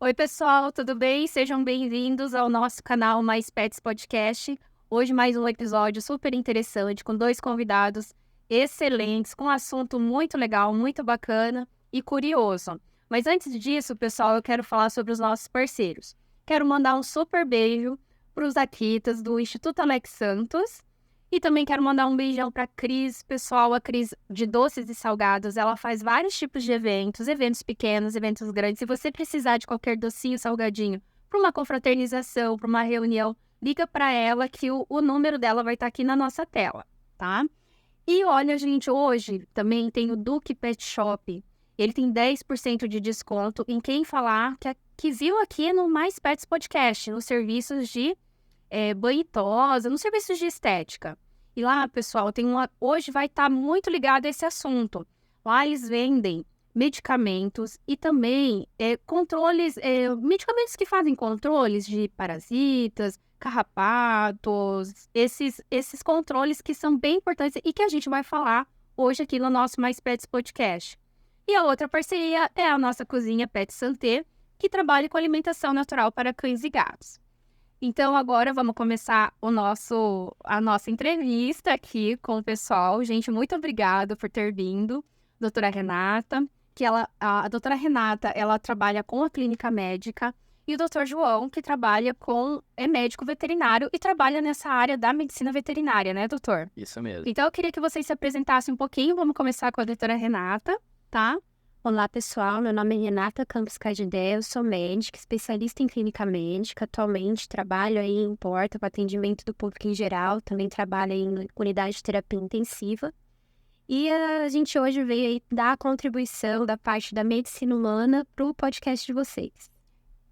Oi, pessoal, tudo bem? Sejam bem-vindos ao nosso canal Mais Pets Podcast. Hoje mais um episódio super interessante com 2 convidados excelentes, com um assunto muito legal, muito bacana e curioso. Mas antes disso, pessoal, eu quero falar sobre os nossos parceiros. Quero mandar um super beijo para os Akitas do Instituto Alex Santos. E também quero mandar um beijão para a Cris, pessoal, a Cris de Doces e Salgados. Ela faz vários tipos de eventos pequenos, eventos grandes. Se você precisar de qualquer docinho, salgadinho, para uma confraternização, para uma reunião, liga para ela que o número dela vai estar aqui na nossa tela, tá? E olha, gente, hoje também tem o Duque Pet Shop. Ele tem 10% de desconto em quem falar que viu aqui no Mais Pets Podcast, nos serviços de banho e tosa, nos serviços de estética. E lá, pessoal, hoje vai estar muito ligado a esse assunto. Lá eles vendem medicamentos e também controles, medicamentos que fazem controles de parasitas, carrapatos, esses controles que são bem importantes e que a gente vai falar hoje aqui no nosso Mais Pets Podcast. E a outra parceria é a nossa cozinha Pet Santé, que trabalha com alimentação natural para cães e gatos. Então, agora vamos começar a nossa entrevista aqui com o pessoal. Gente, muito obrigada por ter vindo, doutora Renata, a doutora Renata, ela trabalha com a clínica médica, e o doutor João, que é médico veterinário e trabalha nessa área da medicina veterinária, né, doutor? Isso mesmo. Então, eu queria que vocês se apresentassem um pouquinho. Vamos começar com a doutora Renata, tá? Olá, pessoal. Meu nome é Renata Campos Cardidé, eu sou médica, especialista em clínica médica. Atualmente trabalho aí em Porta para atendimento do público em geral, também trabalho em unidade de terapia intensiva. E a gente hoje veio aí dar a contribuição da parte da medicina humana para o podcast de vocês.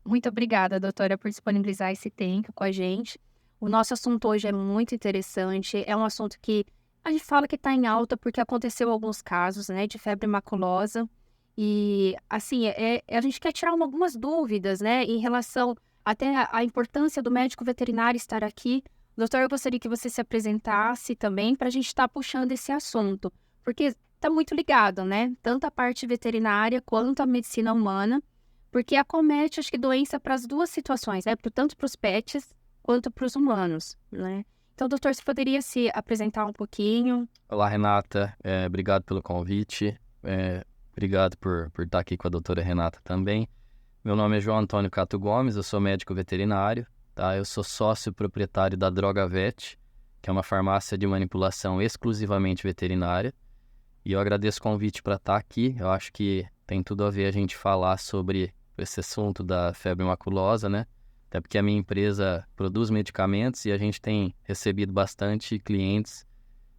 Muito obrigada, doutora, por disponibilizar esse tempo com a gente. O nosso assunto hoje é muito interessante, é um assunto que a gente fala que está em alta porque aconteceu alguns casos, né, de febre maculosa. E, assim, a gente quer tirar algumas dúvidas, né, em relação até à importância do médico veterinário estar aqui. Doutor, eu gostaria que você se apresentasse também para a gente estar puxando esse assunto, porque está muito ligado, né, tanto a parte veterinária quanto a medicina humana, porque acomete, acho que, doença para as duas situações, né, tanto para os pets quanto para os humanos, né. Então, doutor, você poderia se apresentar um pouquinho? Olá, Renata. Obrigado pelo convite. Obrigado por estar aqui com a doutora Renata também. Meu nome é João Antônio Cato Gomes, eu sou médico veterinário, tá? Eu sou sócio proprietário da Droga Vet, que é uma farmácia de manipulação exclusivamente veterinária. E eu agradeço o convite para estar aqui. Eu acho que tem tudo a ver a gente falar sobre esse assunto da febre maculosa, né? Até porque a minha empresa produz medicamentos e a gente tem recebido bastante clientes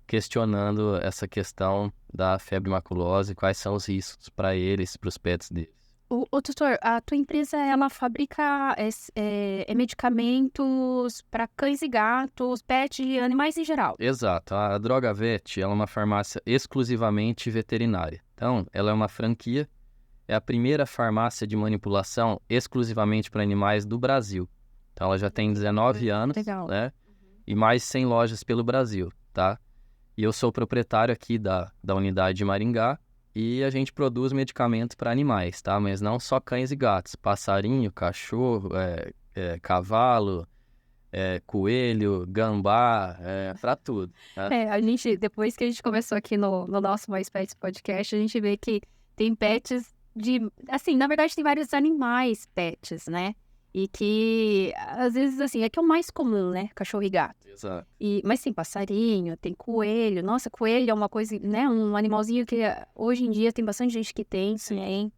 questionando essa questão da febre maculosa e quais são os riscos para eles, para os pets deles. Doutor, a tua empresa, ela fabrica medicamentos para cães e gatos, pets e animais em geral? Exato. A Droga Vet ela é uma farmácia exclusivamente veterinária. Então, ela é uma franquia, é a primeira farmácia de manipulação exclusivamente para animais do Brasil. Então, ela já tem 19 anos, Legal. né? E mais 100 lojas pelo Brasil, tá? E eu sou proprietário aqui da unidade de Maringá e a gente produz medicamentos para animais, tá? Mas não só cães e gatos, passarinho, cachorro, cavalo, coelho, gambá, para tudo. Tá? Depois que a gente começou aqui no nosso Mais Pets Podcast, a gente vê que tem pets assim, na verdade tem vários animais pets, né? E que, às vezes, assim, é que é o mais comum, né? Cachorro e gato. Exato. Mas tem passarinho, tem coelho. Nossa, coelho é uma coisa, né? Um animalzinho que hoje em dia tem bastante gente que tem, Sim. né?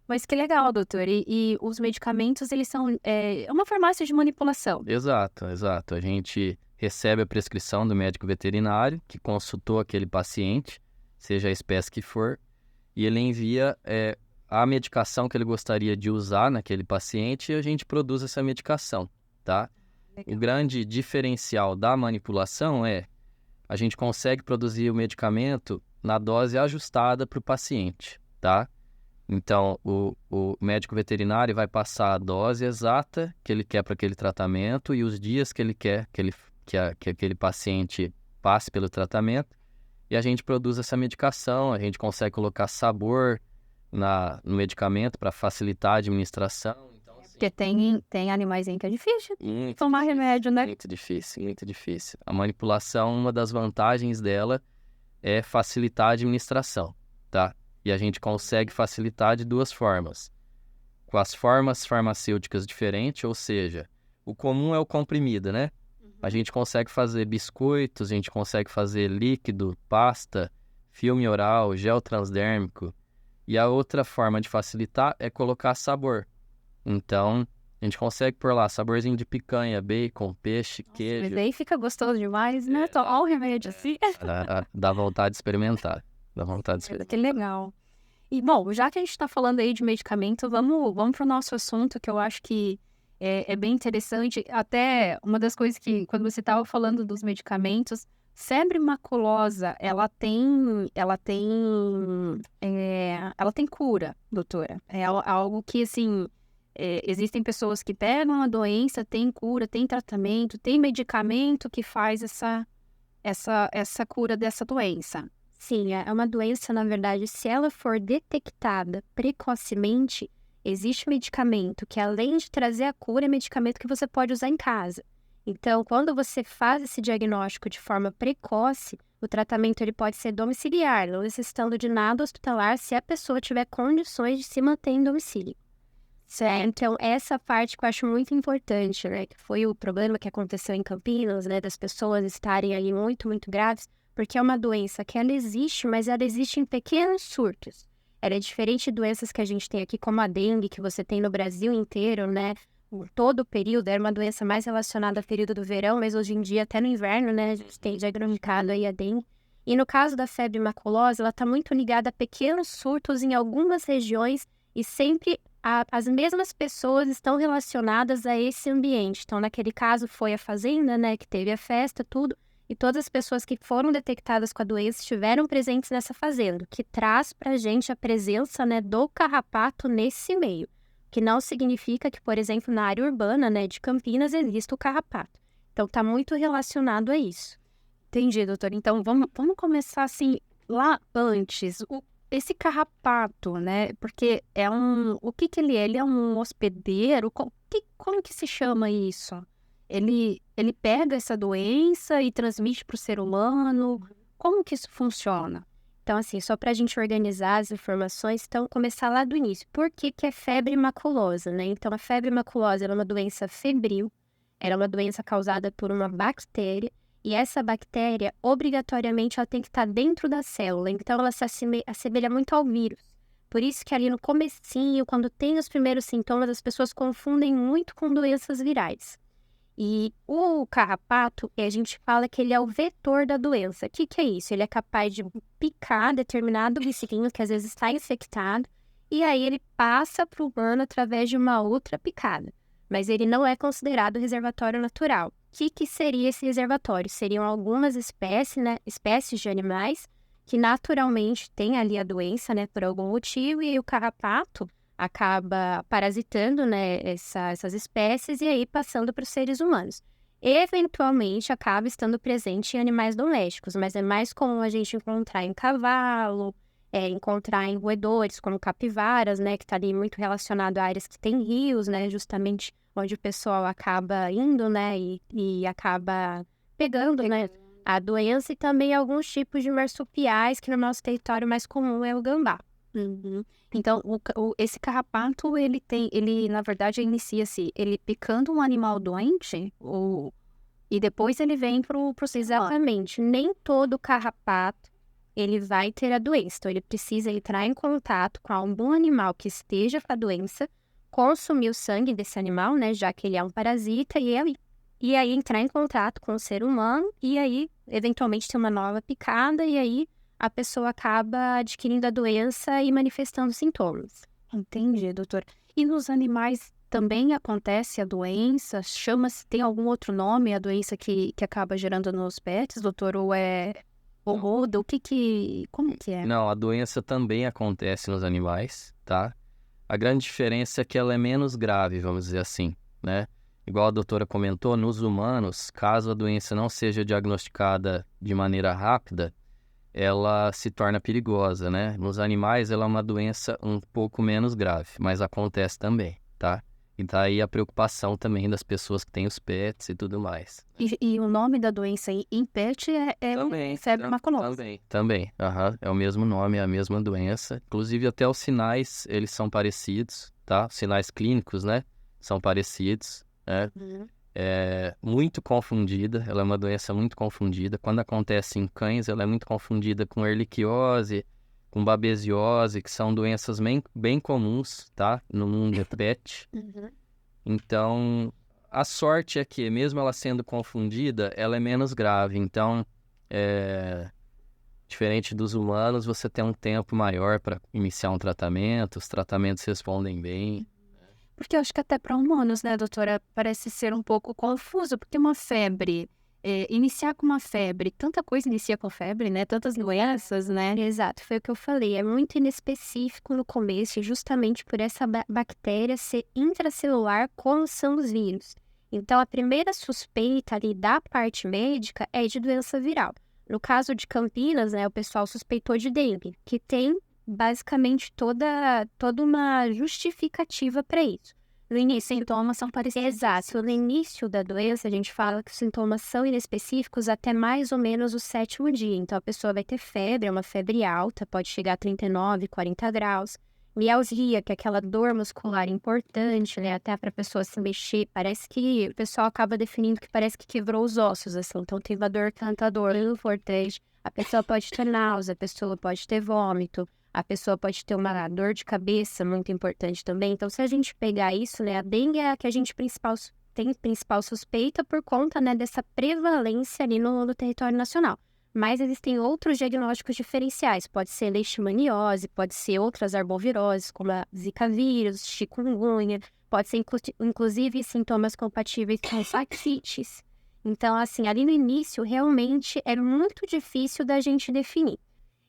Mas que legal, doutor. E os medicamentos, eles são uma farmácia de manipulação. Exato. A gente recebe a prescrição do médico veterinário que consultou aquele paciente, seja a espécie que for, e ele envia a medicação que ele gostaria de usar naquele paciente e a gente produz essa medicação, tá? Legal. O grande diferencial da manipulação é a gente consegue produzir o medicamento na dose ajustada para o paciente, tá? Então, o médico veterinário vai passar a dose exata que ele quer para aquele tratamento e os dias que ele quer que aquele paciente passe pelo tratamento e a gente produz essa medicação, a gente consegue colocar sabor, no medicamento para facilitar a administração. Então, assim, Porque tem animais em que é difícil muito tomar remédio, né? muito difícil, muito difícil. A manipulação, uma das vantagens dela é facilitar a administração, tá? E a gente consegue facilitar de duas formas. Com as formas farmacêuticas diferentes, ou seja, o comum é o comprimido, né? A gente consegue fazer biscoitos, a gente consegue fazer líquido, pasta, filme oral, gel transdérmico. E a outra forma de facilitar é colocar sabor. Então, a gente consegue pôr lá saborzinho de picanha, bacon, peixe, Mas queijo. aí fica gostoso demais, né? Tomar o remédio assim. Dá vontade de experimentar. Dá vontade de experimentar. Que legal. E, bom, já que a gente está falando aí de medicamento, vamos para o nosso assunto, que eu acho que é bem interessante. Até uma das coisas que, quando você estava falando dos medicamentos, febre maculosa, ela tem cura, doutora. É algo que, assim, existem pessoas que pegam a doença, tem cura, tem tratamento, tem medicamento que faz essa cura dessa doença. Sim, é uma doença, na verdade, se ela for detectada precocemente, existe medicamento que, além de trazer a cura, é medicamento que você pode usar em casa. Então, quando você faz esse diagnóstico de forma precoce, o tratamento ele pode ser domiciliar, não necessitando de nada hospitalar, se a pessoa tiver condições de se manter em domicílio. Certo? Então, essa parte que eu acho muito importante, né? Que foi o problema que aconteceu em Campinas, né? Das pessoas estarem ali muito, muito graves, porque é uma doença que ela existe, mas ela existe em pequenos surtos. Ela é diferente de doenças que a gente tem aqui, como a dengue, que você tem no Brasil inteiro, né? Todo o período, era uma doença mais relacionada ao período do verão, mas hoje em dia, até no inverno, né? A gente tem diagnosticado aí a dengue. E no caso da febre maculosa, ela está muito ligada a pequenos surtos em algumas regiões e sempre as mesmas pessoas estão relacionadas a esse ambiente. Então, naquele caso, foi a fazenda, né? Que teve a festa, tudo. E todas as pessoas que foram detectadas com a doença estiveram presentes nessa fazenda, que traz para a gente a presença, né, do carrapato nesse meio. Que não significa que, por exemplo, na área urbana, né, de Campinas, exista o carrapato. Então, está muito relacionado a isso. Entendi, doutor. Então, vamos começar assim, lá antes. Esse carrapato, né? Porque o que ele é? Ele é um hospedeiro? Como que se chama isso? Ele pega essa doença e transmite para o ser humano? Como que isso funciona? Então, assim, só para a gente organizar as informações, então, começar lá do início. Por que é febre maculosa, né? Então, a febre maculosa era uma doença febril, era uma doença causada por uma bactéria, e essa bactéria, obrigatoriamente, ela tem que estar dentro da célula, então ela se assemelha muito ao vírus. Por isso que ali no comecinho, quando tem os primeiros sintomas, as pessoas confundem muito com doenças virais. E o carrapato, a gente fala que ele é o vetor da doença. O que é isso? Ele é capaz de picar determinado biciclinho que às vezes está infectado, e aí ele passa para o humano através de uma outra picada. Mas ele não é considerado reservatório natural. O que seria esse reservatório? Seriam algumas espécies, né, espécies de animais que naturalmente têm ali a doença, né, por algum motivo, e aí o carrapato acaba parasitando, né, essas espécies e aí passando para os seres humanos. Eventualmente acaba estando presente em animais domésticos, mas é mais comum a gente encontrar em cavalo, encontrar em roedores, como capivaras, né, que está ali muito relacionado a áreas que tem rios, né, justamente onde o pessoal acaba indo, né, e acaba pegando, né, a doença, e também alguns tipos de marsupiais, que no nosso território mais comum é o gambá. Uhum. Então, esse carrapato, ele na verdade, inicia-se ele picando um animal doente, e depois ele vem pro ser humano. Exatamente. Nem todo carrapato, ele vai ter a doença. Então, ele precisa entrar em contato com algum animal que esteja com a doença, consumir o sangue desse animal, né, já que ele é um parasita, e aí entrar em contato com o ser humano, e aí, eventualmente, ter uma nova picada, e aí a pessoa acaba adquirindo a doença e manifestando sintomas. Entendi, doutor. E nos animais também acontece a doença? Tem algum outro nome a doença que acaba gerando nos pets, doutor? Ou é roda? Como que é? Não, a doença também acontece nos animais, tá? A grande diferença é que ela é menos grave, vamos dizer assim, né? Igual a doutora comentou, nos humanos, caso a doença não seja diagnosticada de maneira rápida, ela se torna perigosa, né? Nos animais, ela é uma doença um pouco menos grave, mas acontece também, tá? E tá aí a preocupação também das pessoas que têm os pets e tudo mais. E o nome da doença em pet é Também, febre maculosa. Também. Aham, é o mesmo nome, é a mesma doença. Inclusive, até os sinais, eles são parecidos, tá? Os sinais clínicos, né? São parecidos, né? É muito confundida, ela é uma doença muito confundida. Quando acontece em cães, ela é muito confundida com erliquiose, com babesiose, que são doenças bem comuns, tá? No mundo pet. Então, a sorte é que, mesmo ela sendo confundida, ela é menos grave. Então, diferente dos humanos, você tem um tempo maior para iniciar um tratamento, os tratamentos respondem bem. Porque eu acho que até para humanos, né, doutora, parece ser um pouco confuso, porque uma febre, iniciar com uma febre, tanta coisa inicia com febre, né, tantas doenças, né? Exato, foi o que eu falei. É muito inespecífico no começo, justamente por essa bactéria ser intracelular, como são os vírus. Então, a primeira suspeita ali da parte médica é de doença viral. No caso de Campinas, né, o pessoal suspeitou de dengue, que tem basicamente toda uma justificativa para isso. No início, Sintomas são parecidos. exato, no início da doença, a gente fala que os sintomas são inespecíficos até mais ou menos o 7º dia. Então, a pessoa vai ter febre, é uma febre alta, pode chegar a 39, 40 graus. Mialgia, que é aquela dor muscular importante, né? Até para a pessoa se mexer. Parece que o pessoal acaba definindo que parece que quebrou os ossos, assim. Então, tem uma dor, tanta dor importante. A pessoa pode ter náusea, a pessoa pode ter vômito. A pessoa pode ter uma dor de cabeça muito importante também. Então, se a gente pegar isso, né, a dengue é a que a gente tem principal suspeita por conta, né, dessa prevalência ali no território nacional. Mas existem outros diagnósticos diferenciais. Pode ser leishmaniose, pode ser outras arboviroses, como a zika vírus, chikungunya. Pode ser, inclusive, sintomas compatíveis com faccites. Então, assim, ali no início, realmente é muito difícil da gente definir.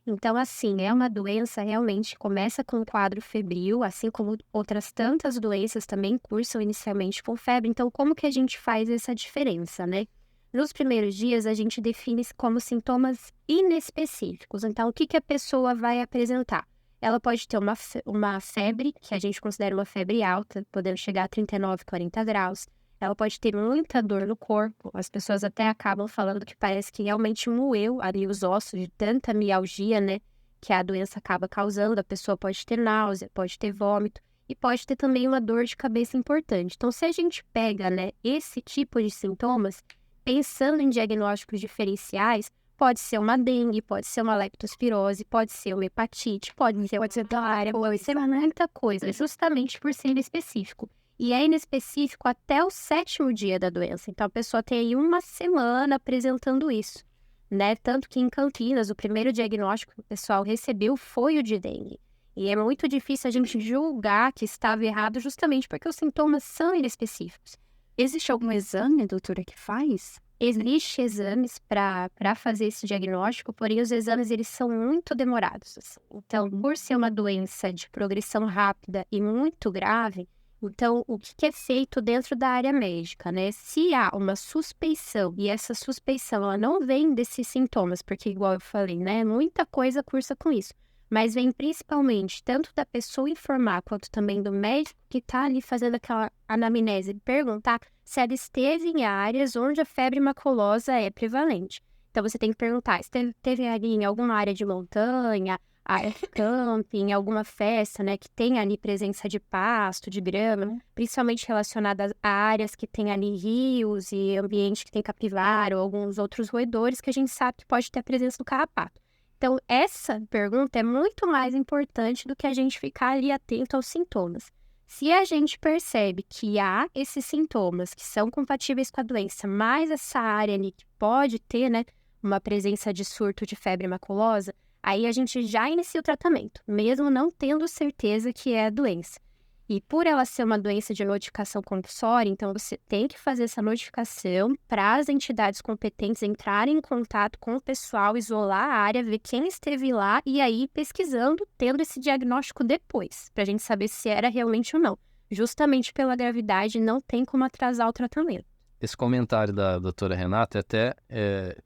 Então, assim, é uma doença realmente começa com um quadro febril, assim como outras tantas doenças também cursam inicialmente com febre. Então, como que a gente faz essa diferença, né? Nos primeiros dias, a gente define como sintomas inespecíficos. Então, o que a pessoa vai apresentar? Ela pode ter uma febre, que a gente considera uma febre alta, podendo chegar a 39, 40 graus. Ela pode ter muita dor no corpo. As pessoas até acabam falando que parece que realmente moeu ali os ossos de tanta mialgia, né? Que a doença acaba causando. A pessoa pode ter náusea, pode ter vômito e pode ter também uma dor de cabeça importante. Então, se a gente pega, né, esse tipo de sintomas, pensando em diagnósticos diferenciais, pode ser uma dengue, pode ser uma leptospirose, pode ser uma hepatite, pode ser diarreia, pode ser muita coisa, justamente por ser inespecífico. E é inespecífico até o 7º dia da doença. Então, a pessoa tem aí uma semana apresentando isso, né? Tanto que em Campinas, o primeiro diagnóstico que o pessoal recebeu foi o de dengue. E é muito difícil a gente julgar que estava errado justamente porque os sintomas são inespecíficos. Existe algum exame, doutora, que faz? Existem exames para fazer esse diagnóstico, porém os exames eles são muito demorados. Assim. Então, por ser uma doença de progressão rápida e muito grave, então, o que é feito dentro da área médica, né? Se há uma suspeição, e essa suspeição ela não vem desses sintomas, porque igual eu falei, né? Muita coisa cursa com isso. Mas vem principalmente tanto da pessoa informar, quanto também do médico que está ali fazendo aquela anamnese, perguntar se ela esteve em áreas onde a febre maculosa é prevalente. Então, você tem que perguntar, esteve ali em alguma área de montanha, área de camping, alguma festa, né, que tem ali presença de pasto, de grama, principalmente relacionada a áreas que tem ali rios e ambiente que tem capivara ou alguns outros roedores que a gente sabe que pode ter a presença do carrapato. Então, essa pergunta é muito mais importante do que a gente ficar ali atento aos sintomas. Se a gente percebe que há esses sintomas que são compatíveis com a doença, mas essa área ali que pode ter, né, uma presença de surto de febre maculosa, aí a gente já inicia o tratamento, mesmo não tendo certeza que é a doença. E por ela ser uma doença de notificação compulsória, então você tem que fazer essa notificação para as entidades competentes entrarem em contato com o pessoal, isolar a área, ver quem esteve lá e aí pesquisando, tendo esse diagnóstico depois, para a gente saber se era realmente ou não. Justamente pela gravidade, não tem como atrasar o tratamento. Esse comentário da doutora Renata, até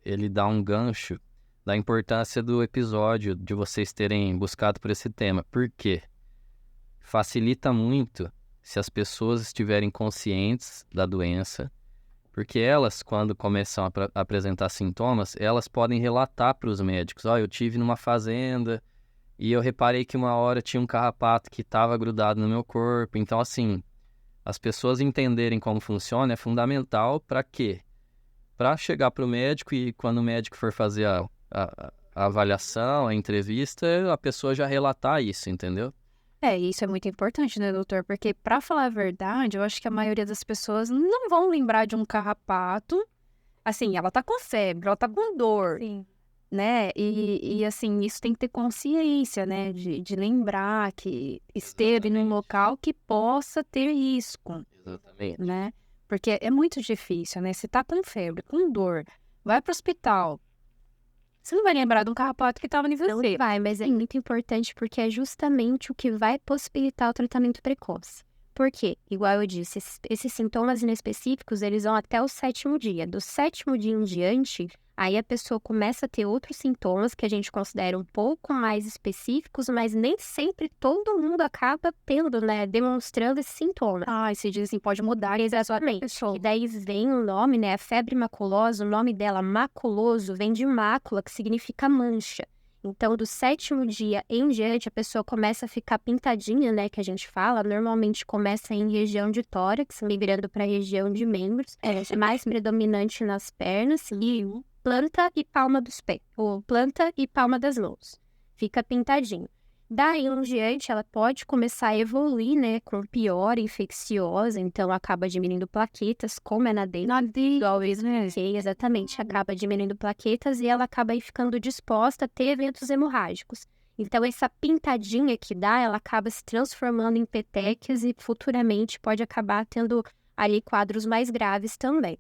ele dá um gancho da importância do episódio, de vocês terem buscado por esse tema. Por quê? Facilita muito se as pessoas estiverem conscientes da doença, porque elas, quando começam a apresentar sintomas, elas podem relatar para os médicos: ó, eu tive numa fazenda e eu reparei que uma hora tinha um carrapato que estava grudado no meu corpo. Então, assim, as pessoas entenderem como funciona é fundamental para quê? Para chegar para o médico e quando o médico for fazer a avaliação, a entrevista, a pessoa já relatar isso, entendeu? Isso é muito importante, né, doutor? Porque, pra falar a verdade, eu acho que a maioria das pessoas não vão lembrar de um carrapato. Assim, ela tá com febre, ela tá com dor, Sim. né? E assim, isso tem que ter consciência, né? De lembrar que esteve num local que possa ter risco, Exatamente. né? Porque é muito difícil, né? Você tá com febre, com dor, vai pro hospital. Você não vai lembrar de um carrapato que estava em Não você. vai, mas é muito importante porque é justamente o que vai possibilitar o tratamento precoce. Por quê? Igual eu disse, esses sintomas inespecíficos, eles vão até o 7º dia. Do 7º dia em diante, aí a pessoa começa a ter outros sintomas que a gente considera um pouco mais específicos, mas nem sempre todo mundo acaba tendo, né, demonstrando esses sintomas. E se diz assim, pode mudar Exatamente. pessoa. E daí vem o nome, né? A febre maculosa, o nome dela, maculoso, vem de mácula, que significa mancha. Então, do 7º dia em diante, a pessoa começa a ficar pintadinha, né? Que a gente fala. Normalmente começa em região de tórax, migrando para a região de membros. É mais predominante nas pernas e planta e palma dos pés. Ou planta e palma das mãos. Fica pintadinho. Daí em diante, ela pode começar a evoluir, né, com pior infecciosa, então acaba diminuindo plaquetas, como é na Always, né? que exatamente acaba diminuindo plaquetas e ela acaba aí ficando disposta a ter eventos hemorrágicos. Então, essa pintadinha que dá, ela acaba se transformando em petequias e futuramente pode acabar tendo ali quadros mais graves também.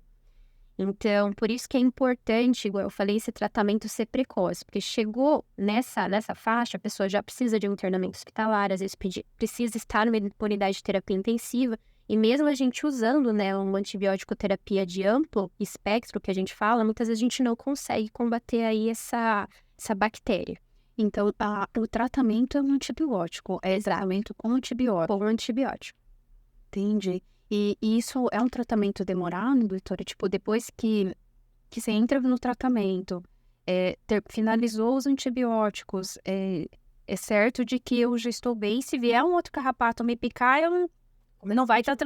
Então, por isso que é importante, igual eu falei, esse tratamento ser precoce, porque chegou nessa faixa, a pessoa já precisa de um internamento hospitalar, às vezes precisa estar numa unidade de terapia intensiva, e mesmo a gente usando, né, uma antibiótico terapia de amplo espectro, que a gente fala, muitas vezes a gente não consegue combater aí essa bactéria. Então, o tratamento é um antibiótico, é tratamento com antibiótico. Com antibiótico. Entendi. E isso é um tratamento demorado, doutora? Tipo, depois que você entra no tratamento, finalizou os antibióticos, é certo de que eu já estou bem. Se vier um outro carrapato me picar, eu não vai estar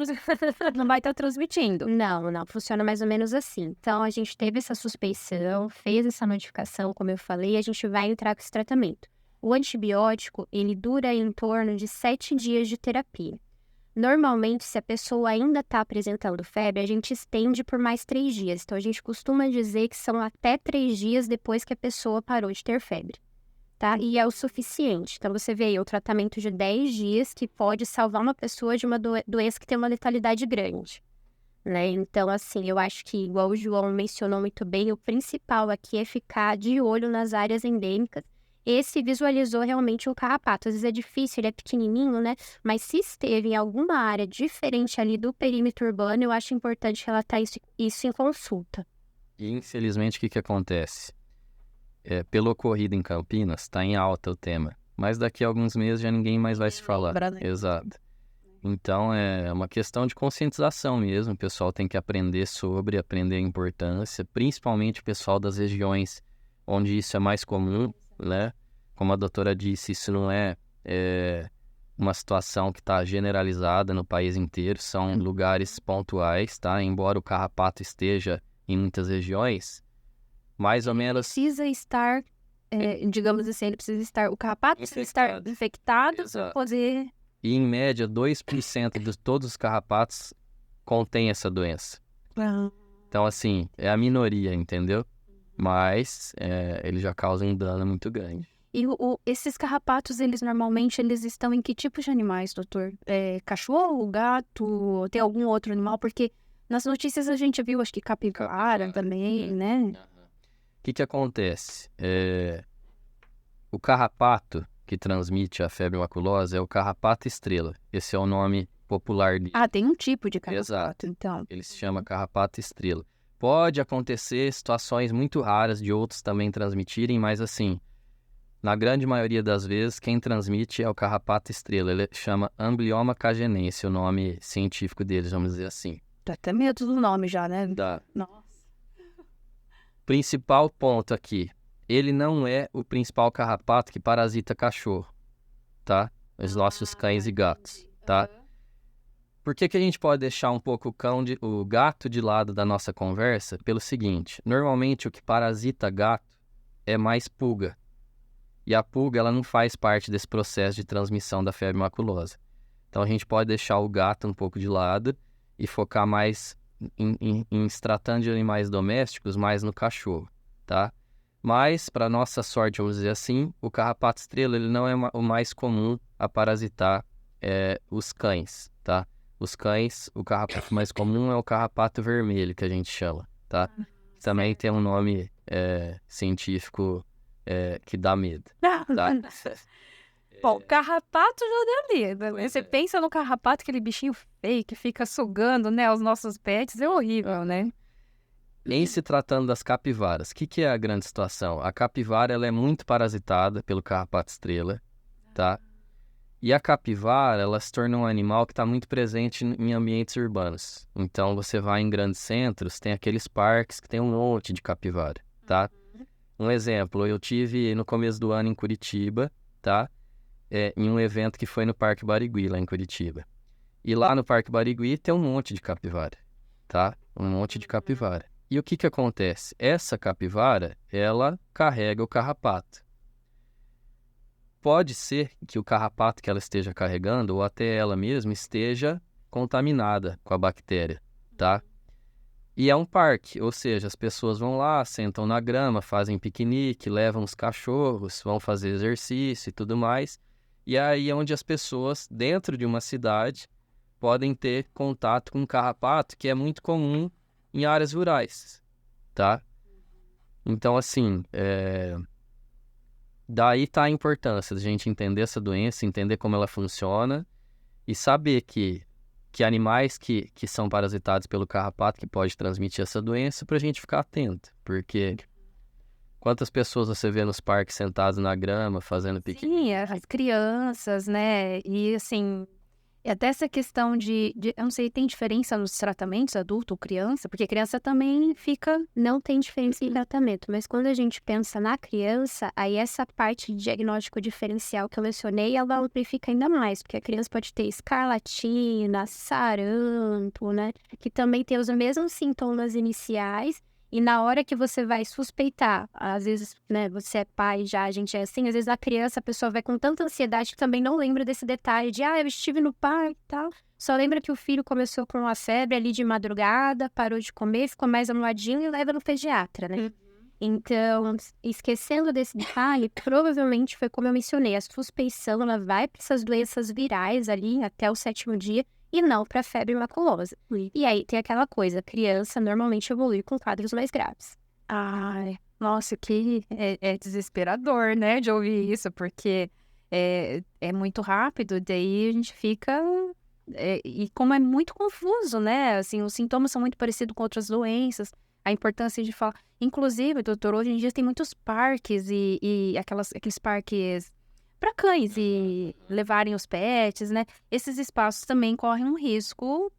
não vai estar transmitindo. Não, funciona mais ou menos assim. Então, a gente teve essa suspeição, fez essa notificação, como eu falei, e a gente vai entrar com esse tratamento. O antibiótico, ele dura em torno de 7 dias de terapia. Normalmente, se a pessoa ainda está apresentando febre, a gente estende por mais 3 dias. Então, a gente costuma dizer que são até 3 dias depois que a pessoa parou de ter febre, tá? E é o suficiente. Então, você vê aí o tratamento de 10 dias que pode salvar uma pessoa de uma doença que tem uma letalidade grande, né? Então, assim, eu acho que, igual o João mencionou muito bem, o principal aqui é ficar de olho nas áreas endêmicas. Esse visualizou realmente um carrapato. Às vezes é difícil, ele é pequenininho, né? Mas se esteve em alguma área diferente ali do perímetro urbano, eu acho importante relatar isso em consulta. E, infelizmente, o que acontece? Pelo ocorrido em Campinas, está em alta o tema. Mas daqui a alguns meses já ninguém mais vai se falar. Lembra, né? Exato. Então, é uma questão de conscientização mesmo. O pessoal tem que aprender a importância, principalmente o pessoal das regiões onde isso é mais comum, né? Como a doutora disse, isso não é uma situação que está generalizada no país inteiro, são lugares pontuais, tá? Embora o carrapato esteja em muitas regiões, mais ou menos... Precisa estar, digamos assim, o carrapato precisa estar infectado para poder... E, em média, 2% de todos os carrapatos contém essa doença. Então, assim, é a minoria, entendeu? Mas ele já causa um dano muito grande. E esses carrapatos, normalmente estão em que tipos de animais, doutor? Cachorro, gato, tem algum outro animal? Porque nas notícias a gente viu, acho que capivara também, né? O que acontece? O carrapato que transmite a febre maculosa é o carrapato estrela. Esse é o nome popular dele. Tem um tipo de carrapato, Exato. então. Ele se chama carrapato estrela. Pode acontecer situações muito raras de outros também transmitirem, mas assim, na grande maioria das vezes, quem transmite é o carrapato estrela. Ele chama Amblyomma cagenense, o nome científico deles, vamos dizer assim. Dá até medo do nome já, né? Nossa. Principal ponto aqui, ele não é o principal carrapato que parasita cachorro, tá? Os nossos cães e gatos, tá? Por que a gente pode deixar um pouco o gato de lado da nossa conversa? Pelo seguinte, normalmente o que parasita gato é mais pulga. E a pulga, ela não faz parte desse processo de transmissão da febre maculosa. Então a gente pode deixar o gato um pouco de lado e focar mais em se tratando de animais domésticos, mais no cachorro, tá? Mas, para nossa sorte, vamos dizer assim, o carrapato estrela ele não é o mais comum a parasitar os cães, tá? Os cães, o carrapato mais comum é o carrapato vermelho, que a gente chama, tá? Também tem um nome científico que dá medo, tá? Bom, carrapato já deu medo, né? Você pensa no carrapato, aquele bichinho feio que fica sugando, né, os nossos pets, é horrível, né? Em se tratando das capivaras, o que é a grande situação? A capivara ela é muito parasitada pelo carrapato estrela, tá? E a capivara, ela se torna um animal que está muito presente em ambientes urbanos. Então, você vai em grandes centros, tem aqueles parques que tem um monte de capivara, tá? Um exemplo, eu tive no começo do ano em Curitiba, tá? Em um evento que foi no Parque Barigui, lá em Curitiba. E lá no Parque Barigui tem um monte de capivara, tá? Um monte de capivara. E o que acontece? Essa capivara, ela carrega o carrapato. Pode ser que o carrapato que ela esteja carregando, ou até ela mesma, esteja contaminada com a bactéria, tá? E é um parque, ou seja, as pessoas vão lá, sentam na grama, fazem piquenique, levam os cachorros, vão fazer exercício e tudo mais. E aí é onde as pessoas, dentro de uma cidade, podem ter contato com um carrapato que é muito comum em áreas rurais, tá? Então, assim, daí tá a importância da gente entender essa doença, entender como ela funciona e saber que animais que são parasitados pelo carrapato que pode transmitir essa doença pra gente ficar atento, porque quantas pessoas você vê nos parques sentados na grama, fazendo piquenique? Sim, as crianças, né? E assim, e até essa questão eu não sei, tem diferença nos tratamentos, adulto ou criança? Porque criança também fica... Não tem diferença em tratamento, mas quando a gente pensa na criança, aí essa parte de diagnóstico diferencial que eu mencionei, ela amplifica ainda mais, porque a criança pode ter escarlatina, sarampo, né? Que também tem os mesmos sintomas iniciais, e na hora que você vai suspeitar, às vezes, né, você é pai já, a gente é assim, às vezes a criança, a pessoa vai com tanta ansiedade que também não lembra desse detalhe de, eu estive no parque e tal. Só lembra que o filho começou com uma febre ali de madrugada, parou de comer, ficou mais amuadinho e leva no pediatra, né? Então, esquecendo desse detalhe, provavelmente foi como eu mencionei, a suspeição, ela vai para essas doenças virais ali até o 7º dia, e não para febre maculosa. E aí tem aquela coisa, a criança normalmente evolui com quadros mais graves. Ai, nossa, que é desesperador, né, de ouvir isso, porque é muito rápido, daí a gente fica... e como é muito confuso, né, assim, os sintomas são muito parecidos com outras doenças, a importância de falar... Inclusive, doutor, hoje em dia tem muitos parques e aqueles parques... para cães e levarem os pets, né? Esses espaços também correm um risco,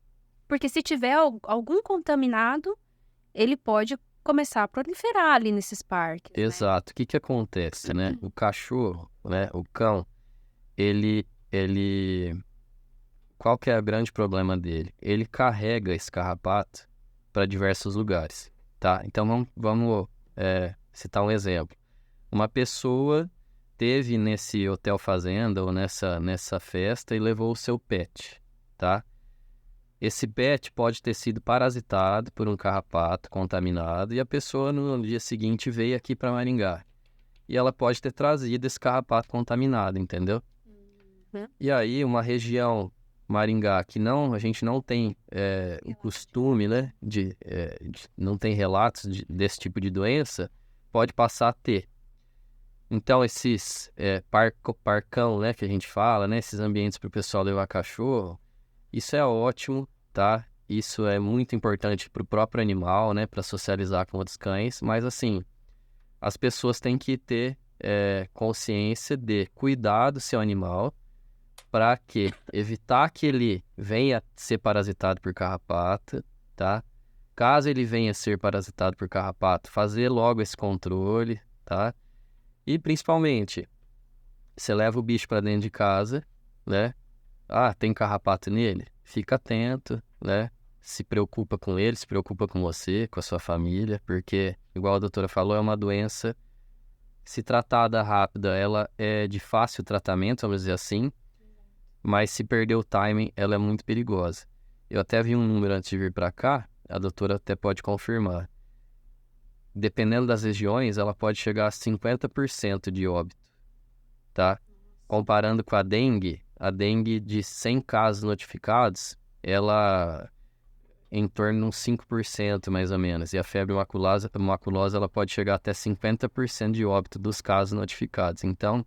porque se tiver algum contaminado, ele pode começar a proliferar ali nesses parques. Exato. O que acontece, né? O cachorro, né? O cão, ele... Qual que é o grande problema dele? Ele carrega esse carrapato para diversos lugares, tá? Então, vamos citar um exemplo. Uma pessoa... esteve nesse hotel fazenda ou nessa festa e levou o seu pet, tá? Esse pet pode ter sido parasitado por um carrapato contaminado e a pessoa no dia seguinte veio aqui para Maringá. E ela pode ter trazido esse carrapato contaminado, entendeu? E aí uma região, Maringá, que a gente não tem o costume, né, não tem relatos desse tipo de doença, pode passar a ter. Então, esses parcão, né, que a gente fala, né, esses ambientes para o pessoal levar cachorro, isso é ótimo, tá? isso é muito importante para o próprio animal, né? Para socializar com outros cães. Mas, assim, as pessoas têm que ter consciência de cuidar do seu animal para evitar que ele venha ser parasitado por carrapato, tá? Caso ele venha ser parasitado por carrapato, fazer logo esse controle, tá? E, principalmente, você leva o bicho para dentro de casa, né? Ah, tem carrapato nele? Fica atento, né? Se preocupa com ele, se preocupa com você, com a sua família, porque, igual a doutora falou, é uma doença, se tratada rápida, ela é de fácil tratamento, vamos dizer assim, mas se perder o timing, ela é muito perigosa. Eu até vi um número antes de vir para cá, a doutora até pode confirmar. Dependendo das regiões, ela pode chegar a 50% de óbito, tá? Comparando com a dengue de 100 casos notificados, ela em torno de uns 5% mais ou menos. E a febre maculosa ela pode chegar até 50% de óbito dos casos notificados. Então,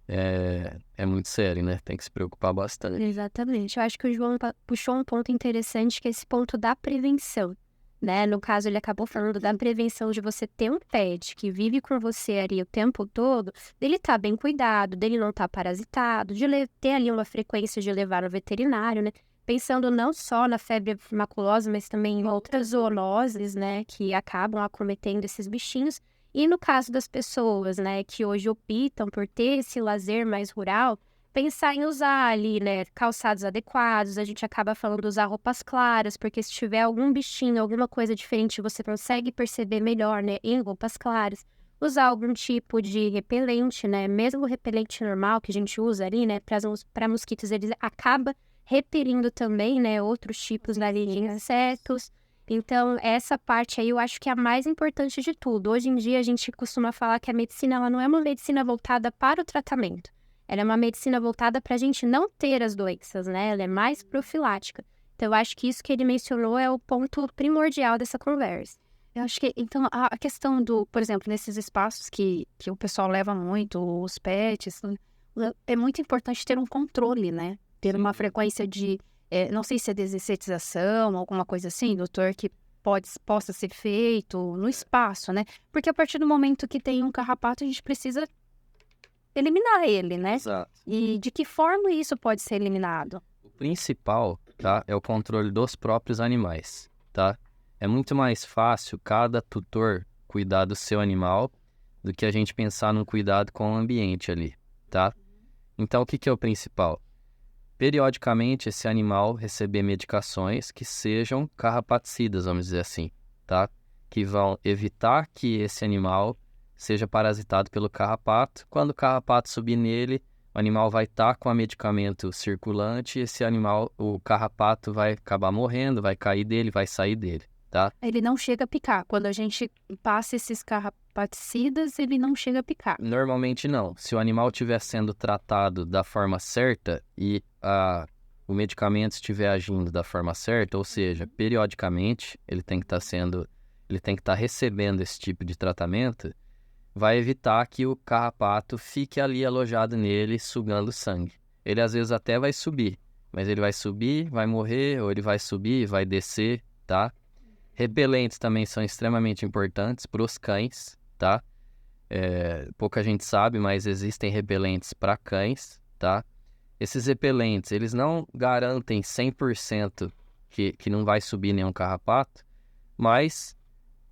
é muito sério, né? Tem que se preocupar bastante. Exatamente. Eu acho que o João puxou um ponto interessante, que é esse ponto da prevenção, né? No caso, ele acabou falando da prevenção de você ter um pet que vive com você ali o tempo todo, dele estar bem cuidado, dele não estar parasitado, de ter ali uma frequência de levar no veterinário, né? Pensando não só na febre maculosa, mas também em outras zoonoses, né? Que acabam acometendo esses bichinhos. E no caso das pessoas, né? Que hoje optam por ter esse lazer mais rural, pensar em usar ali, né, calçados adequados. A gente acaba falando de usar roupas claras, porque se tiver algum bichinho, alguma coisa diferente, você consegue perceber melhor, né, em roupas claras. Usar algum tipo de repelente, né, mesmo o repelente normal que a gente usa ali, né, para mosquitos, ele acaba repelindo também, né, outros tipos ali de insetos. Então, essa parte aí eu acho que é a mais importante de tudo. Hoje em dia, a gente costuma falar que a medicina, ela não é uma medicina voltada para o tratamento. Ela é uma medicina voltada para a gente não ter as doenças, né? Ela é mais profilática. Então, eu acho que isso que ele mencionou é o ponto primordial dessa conversa. Eu acho que, então, a questão do, por exemplo, nesses espaços que o pessoal leva muito, os pets, é muito importante ter um controle, né? Ter uma frequência de, não sei se é desensetização, alguma coisa assim, doutor, que possa ser feito no espaço, né? Porque a partir do momento que tem um carrapato, a gente precisa eliminar ele, né? Exato. E de que forma isso pode ser eliminado? O principal, tá, é o controle dos próprios animais, tá? É muito mais fácil cada tutor cuidar do seu animal do que a gente pensar num cuidado com o ambiente ali, tá? Então, o que é o principal? Periodicamente, esse animal receber medicações que sejam carrapaticidas, vamos dizer assim, tá? Que vão evitar que esse animal seja parasitado pelo carrapato. Quando o carrapato subir nele, o animal vai estar com o medicamento circulante e esse animal, o carrapato vai acabar morrendo, vai cair dele, vai sair dele, tá? Ele não chega a picar. Quando a gente passa esses carrapaticidas, ele não chega a picar. Normalmente não. Se o animal estiver sendo tratado da forma certa e o medicamento estiver agindo da forma certa, ou seja, periodicamente ele tem que estar recebendo esse tipo de tratamento, vai evitar que o carrapato fique ali alojado nele, sugando sangue. Ele às vezes até vai subir, mas ele vai subir, vai morrer, ou ele vai subir, vai descer, tá? Repelentes também são extremamente importantes para os cães, tá? Pouca gente sabe, mas existem repelentes para cães, tá? Esses repelentes, eles não garantem 100% que não vai subir nenhum carrapato, mas,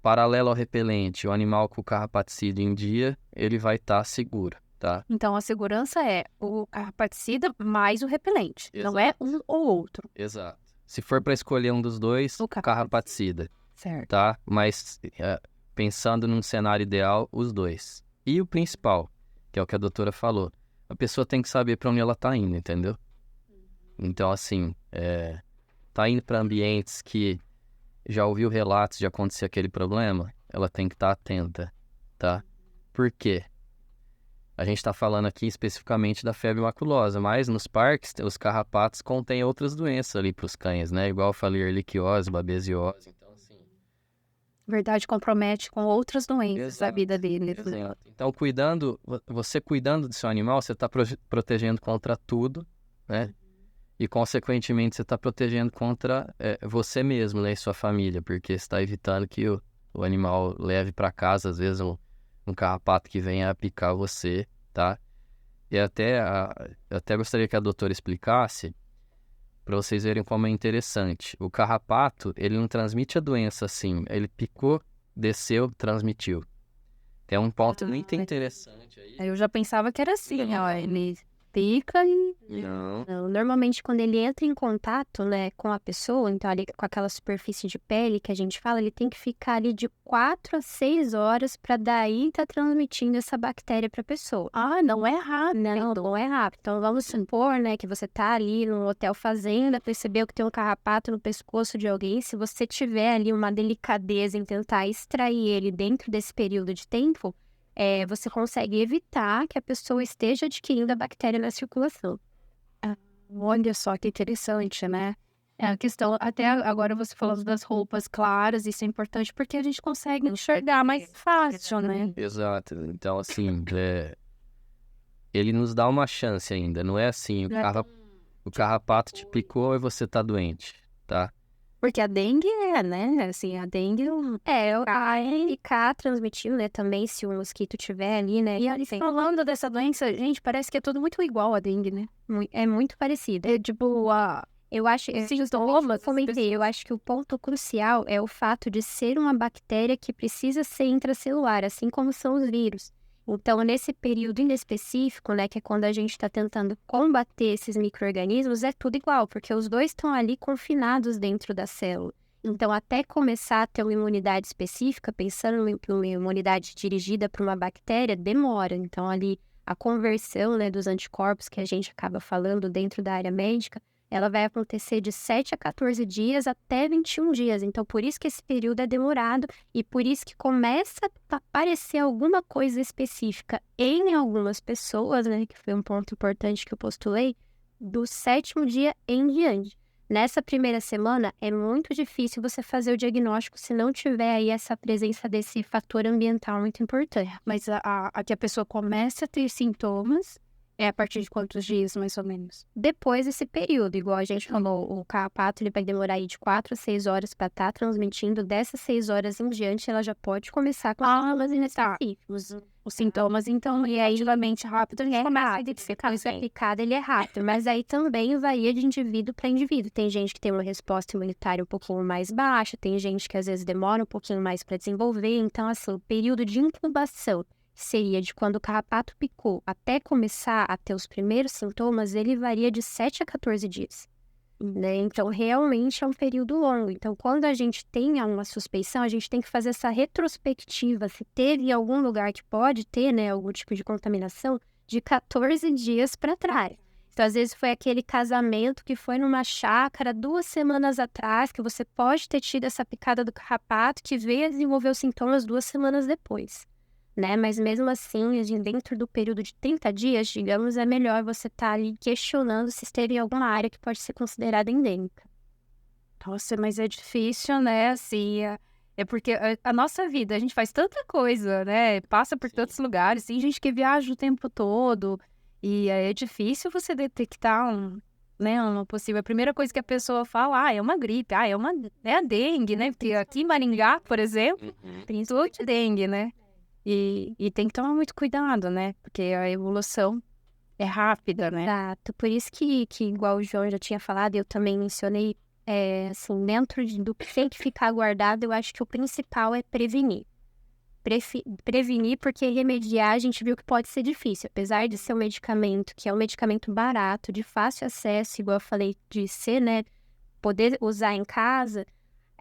paralelo ao repelente, o animal com o carrapaticida em dia, ele vai estar seguro, tá? Então, a segurança é o carrapaticida mais o repelente. Exato. Não é um ou outro. Exato. Se for para escolher um dos dois, O carrapaticida, Certo. tá? Mas pensando num cenário ideal, os dois. E o principal, que é o que a doutora falou, a pessoa tem que saber para onde ela tá indo, entendeu? Então, assim, tá indo para ambientes que já ouviu relatos de acontecer aquele problema, ela tem que estar atenta, tá? Por quê? A gente está falando aqui especificamente da febre maculosa, mas nos parques os carrapatos contêm outras doenças ali para os cães, né? Igual eu falei, erliquiose, babesiose, então assim... Verdade, compromete com outras doenças a vida dele. Exato. Então, você cuidando do seu animal, você está protegendo contra tudo, né? e, consequentemente, você está protegendo contra você mesmo, né, e sua família, porque você está evitando que o animal leve para casa, às vezes, um carrapato que venha a picar você, tá? E eu até gostaria que a doutora explicasse, para vocês verem como é interessante. O carrapato, ele não transmite a doença assim, ele picou, desceu, transmitiu. Tem um ponto muito interessante aí. Eu já pensava que era assim, ó, ele pica e... Não. Não, normalmente, quando ele entra em contato, né, com a pessoa, então ali com aquela superfície de pele que a gente fala, ele tem que ficar ali de 4 a 6 horas para daí tá transmitindo essa bactéria para a pessoa. Ah, não é rápido. Não é rápido. Então, vamos supor, né, que você tá ali no hotel fazenda, percebeu que tem um carrapato no pescoço de alguém. Se você tiver ali uma delicadeza em tentar extrair ele dentro desse período de tempo, você consegue evitar que a pessoa esteja adquirindo a bactéria na circulação. Olha só que interessante, né? É a questão, até agora você falando das roupas claras, isso é importante porque a gente consegue enxergar mais fácil, né? Exato. Então, assim, ele nos dá uma chance ainda. Não é assim, o carrapato te picou e você tá doente, tá? Porque a dengue né? Assim, a dengue... Ficar transmitindo, né, também se o mosquito tiver ali, né? E aí, falando dessa doença, gente, parece que é tudo muito igual a dengue, né? É muito parecido. É tipo, Eu acho, eu acho que o ponto crucial é o fato de ser uma bactéria que precisa ser intracelular, assim como são os vírus. Então, nesse período inespecífico, né, que é quando a gente está tentando combater esses micro-organismos, é tudo igual, porque os dois estão ali confinados dentro da célula. Então, até começar a ter uma imunidade específica, pensando em uma imunidade dirigida para uma bactéria, demora. Então, ali, a conversão, né, dos anticorpos que a gente acaba falando dentro da área médica, ela vai acontecer de 7 a 14 dias até 21 dias. Então, por isso que esse período é demorado e por isso que começa a aparecer alguma coisa específica em algumas pessoas, né? Que foi um ponto importante que eu postulei, do 7º dia em diante. Nessa primeira semana, é muito difícil você fazer o diagnóstico se não tiver aí essa presença desse fator ambiental muito importante. mas a que a pessoa começa a ter sintomas é a partir de quantos dias, mais ou menos? Depois desse período, igual a gente falou, o carrapato ele vai demorar aí de 4 a 6 horas para estar transmitindo. Dessas 6 horas em diante, ela já pode começar com sintomas inespecíficos. Os sintomas, então, e aí, relativamente rápido, a gente começa a identificar. Depois da picada, ele é rápido, mas aí também varia de indivíduo para indivíduo. Tem gente que tem uma resposta imunitária um pouquinho mais baixa, tem gente que às vezes demora um pouquinho mais para desenvolver. Então, assim, o período de incubação seria de quando o carrapato picou até começar a ter os primeiros sintomas, ele varia de 7 a 14 dias. Né? Então, realmente é um período longo. Então, quando a gente tem uma suspeição, a gente tem que fazer essa retrospectiva. Se teve em algum lugar que pode ter, né, algum tipo de contaminação, de 14 dias para trás. Então, às vezes foi aquele casamento que foi numa chácara 2 semanas atrás, que você pode ter tido essa picada do carrapato, que veio a desenvolver os sintomas 2 semanas depois. Né? Mas mesmo assim, dentro do período de 30 dias, digamos, é melhor você estar ali questionando se esteve em alguma área que pode ser considerada endêmica. Nossa, mas é difícil, né? Assim, é porque a nossa vida, a gente faz tanta coisa, né? Passa por tantos lugares, tem gente que viaja o tempo todo, e é difícil você detectar uma possível. A primeira coisa que a pessoa fala, é uma gripe, é a dengue, né? Porque aqui em Maringá, por exemplo, tem tudo de dengue, né? E tem que tomar muito cuidado, né? Porque a evolução é rápida, né? Exato. Por isso que igual o João já tinha falado, eu também mencionei, assim, dentro do que tem que ficar guardado, eu acho que o principal é prevenir. Prevenir, porque remediar a gente viu que pode ser difícil. Apesar de ser um medicamento que é um medicamento barato, de fácil acesso, igual eu falei, de ser, né? Poder usar em casa...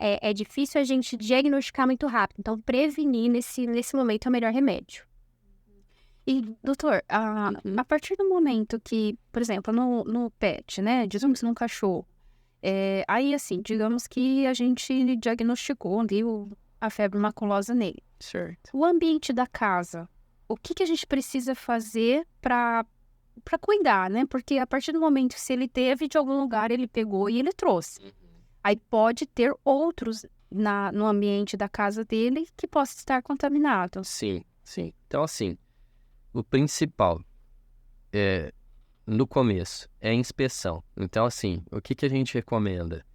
É difícil a gente diagnosticar muito rápido. Então, prevenir nesse momento é o melhor remédio. E, doutor, a partir do momento que, por exemplo, no pet, né? Digamos num cachorro. Aí, assim, digamos que a gente diagnosticou ali a febre maculosa nele. Certo. O ambiente da casa, o que a gente precisa fazer para cuidar, né? Porque a partir do momento, se ele teve de algum lugar, ele pegou e ele trouxe. Aí pode ter outros no ambiente da casa dele que possa estar contaminado. Sim, sim. Então, assim, o principal no começo, é inspeção. Então, assim, o que a gente recomenda?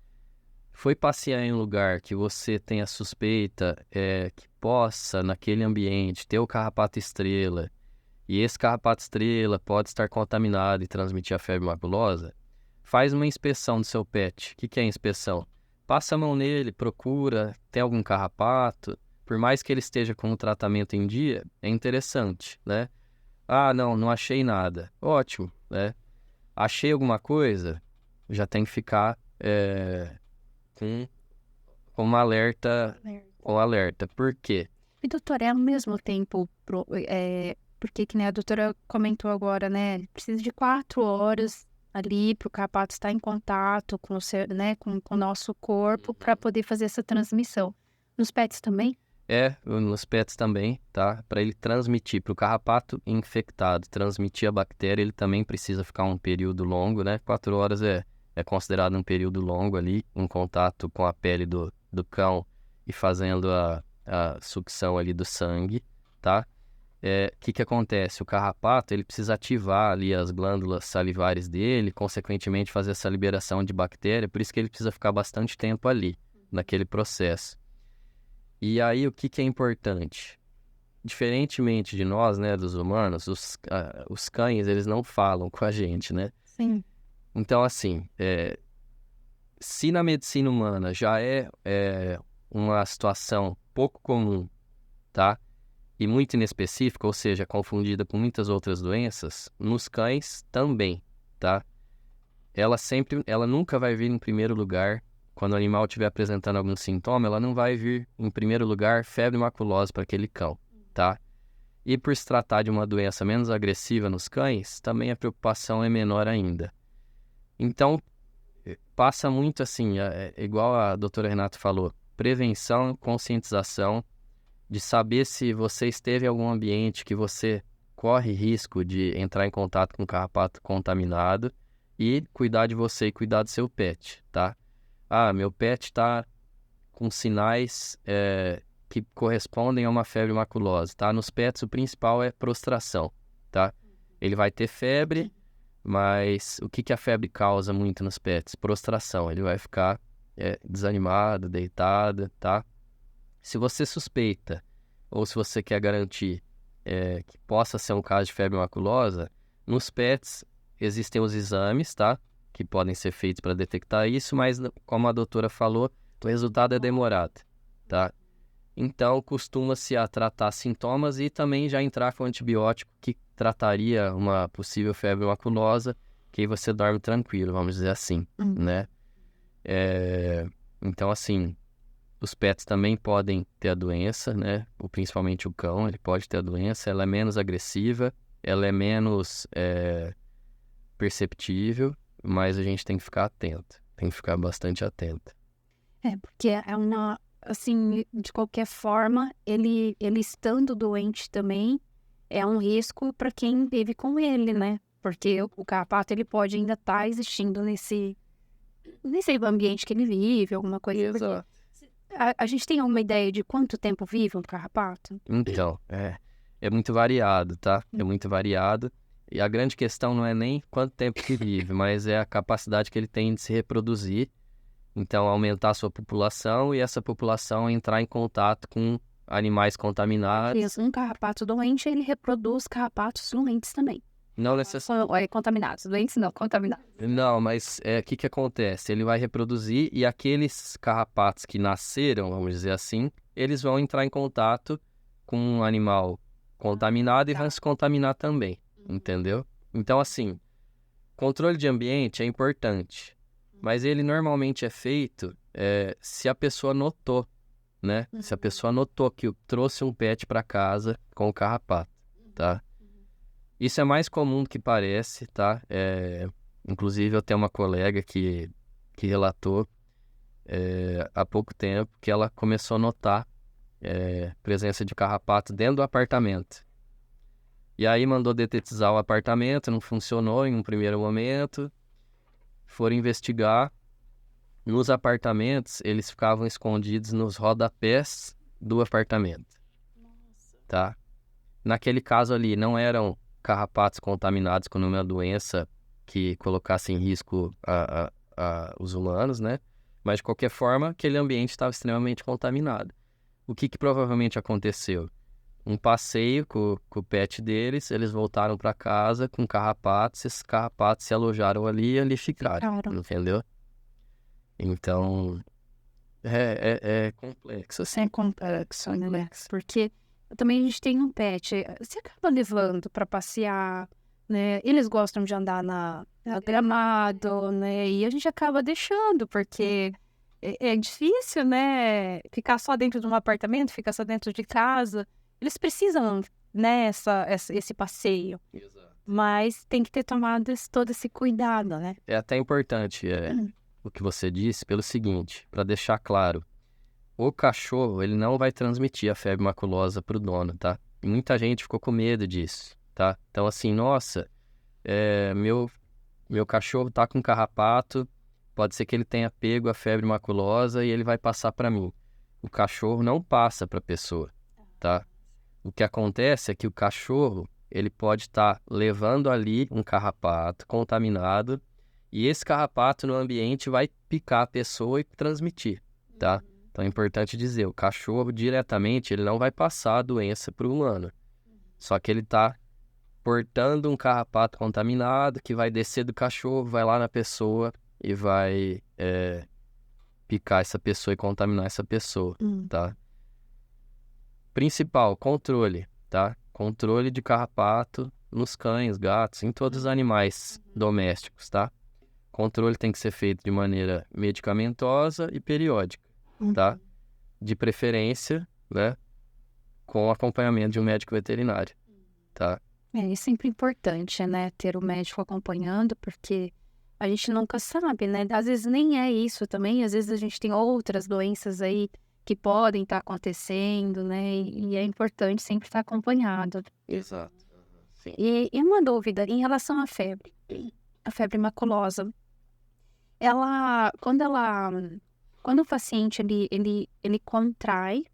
Foi passear em um lugar que você tenha suspeita que possa, naquele ambiente, ter o carrapato estrela, e esse carrapato estrela pode estar contaminado e transmitir a febre maculosa, faz uma inspeção do seu pet. O que é inspeção? Passa a mão nele, procura, tem algum carrapato. Por mais que ele esteja com o tratamento em dia, é interessante, né? Ah, não achei nada. Ótimo, né? Achei alguma coisa, já tem que ficar com um alerta. Por quê? E, doutora, é ao mesmo tempo, porque que nem a doutora comentou agora, né? Precisa de 4 horas ali para o carrapato estar em contato com o nosso corpo para poder fazer essa transmissão. Nos pets também? Nos pets também, tá? Para ele transmitir, para o carrapato infectado transmitir a bactéria, ele também precisa ficar um período longo, né? 4 horas é considerado um período longo ali, em contato com a pele do cão e fazendo a sucção ali do sangue, tá? O que acontece? O carrapato, ele precisa ativar ali as glândulas salivares dele, consequentemente fazer essa liberação de bactéria, por isso que ele precisa ficar bastante tempo ali, naquele processo. E aí, o que é importante? Diferentemente de nós, né, dos humanos, os cães, eles não falam com a gente, né? Sim. Então, assim, se na medicina humana já é uma situação pouco comum, tá? E muito inespecífica, ou seja, confundida com muitas outras doenças, nos cães também, tá? Ela nunca vai vir em primeiro lugar. Quando o animal estiver apresentando algum sintoma, ela não vai vir em primeiro lugar febre maculosa para aquele cão, tá? E por se tratar de uma doença menos agressiva nos cães, também a preocupação é menor ainda. Então, passa muito assim, igual a doutora Renata falou, prevenção, conscientização, de saber se você esteve em algum ambiente que você corre risco de entrar em contato com carrapato contaminado e cuidar de você e cuidar do seu pet, tá? Ah, meu pet está com sinais que correspondem a uma febre maculosa, tá? Nos pets o principal é prostração, tá? Ele vai ter febre, mas o que a febre causa muito nos pets? Prostração, ele vai ficar desanimado, deitado, tá? Se você suspeita, ou se você quer garantir que possa ser um caso de febre maculosa, nos pets existem os exames, tá? Que podem ser feitos para detectar isso, mas como a doutora falou, o resultado é demorado, tá? Então, costuma-se a tratar sintomas e também já entrar com antibiótico que trataria uma possível febre maculosa, que aí você dorme tranquilo, vamos dizer assim, né? Então, assim, os pets também podem ter a doença, né? Principalmente o cão, ele pode ter a doença, ela é menos agressiva, ela é menos perceptível, mas a gente tem que ficar atento, tem que ficar bastante atento. Porque assim, de qualquer forma, ele estando doente também, é um risco para quem vive com ele, né? Porque o carrapato, ele pode ainda estar existindo nesse ambiente que ele vive, alguma coisa. Exato. A gente tem alguma ideia de quanto tempo vive um carrapato? Então, é muito variado, tá? É muito variado. E a grande questão não é nem quanto tempo que vive, mas é a capacidade que ele tem de se reproduzir. Então, aumentar a sua população e essa população entrar em contato com animais contaminados. Um carrapato doente, ele reproduz carrapatos doentes também. Não necessariamente. Contaminados. Doentes não, contaminados. Não, mas o que acontece? Ele vai reproduzir e aqueles carrapatos que nasceram, vamos dizer assim, eles vão entrar em contato com um animal contaminado e vão se contaminar também, entendeu? Então, assim, controle de ambiente é importante, mas ele normalmente é feito se a pessoa notou, né? Se a pessoa notou que trouxe um pet para casa com o carrapato, tá? Isso é mais comum do que parece, tá? Inclusive, eu tenho uma colega que relatou há pouco tempo que ela começou a notar presença de carrapato dentro do apartamento. E aí mandou detetizar o apartamento, não funcionou em um primeiro momento. Foram investigar. Nos apartamentos, eles ficavam escondidos nos rodapés do apartamento. Tá? Naquele caso ali, não eram carrapatos contaminados com uma doença que colocasse em risco os humanos, né? Mas, de qualquer forma, aquele ambiente estava extremamente contaminado. O que provavelmente aconteceu? Um passeio com o pet deles, eles voltaram para casa com carrapatos, esses carrapatos se alojaram ali e ali ficaram, entendeu? Então, é complexo, assim. É complexo, né? Porque também a gente tem um pet, você acaba levando para passear, né? Eles gostam de andar na gramado, né? E a gente acaba deixando, porque é difícil, né? Ficar só dentro de um apartamento, ficar só dentro de casa. Eles precisam, né, esse passeio. Exato. Mas tem que ter tomado todo esse cuidado, né? É até importante o que você disse, pelo seguinte, para deixar claro. O cachorro, ele não vai transmitir a febre maculosa para o dono, tá? E muita gente ficou com medo disso, tá? Então, assim, nossa, meu cachorro tá com carrapato, pode ser que ele tenha pego a febre maculosa e ele vai passar para mim. O cachorro não passa para a pessoa, tá? O que acontece é que o cachorro, ele pode estar levando ali um carrapato contaminado e esse carrapato no ambiente vai picar a pessoa e transmitir, tá? Então é importante dizer, o cachorro diretamente, ele não vai passar a doença para o humano. Só que ele está portando um carrapato contaminado que vai descer do cachorro, vai lá na pessoa e vai picar essa pessoa e contaminar essa pessoa, tá? Principal, controle, tá? Controle de carrapato nos cães, gatos, em todos os animais domésticos, tá? Controle tem que ser feito de maneira medicamentosa e periódica, tá? De preferência, né? Com acompanhamento de um médico veterinário, tá? É sempre importante, né? Ter o médico acompanhando, porque a gente nunca sabe, né? Às vezes nem é isso também, às vezes a gente tem outras doenças aí que podem estar acontecendo, né? E é importante sempre estar acompanhado. Exato. Sim. E uma dúvida em relação à febre, a febre maculosa, quando o paciente ele contrai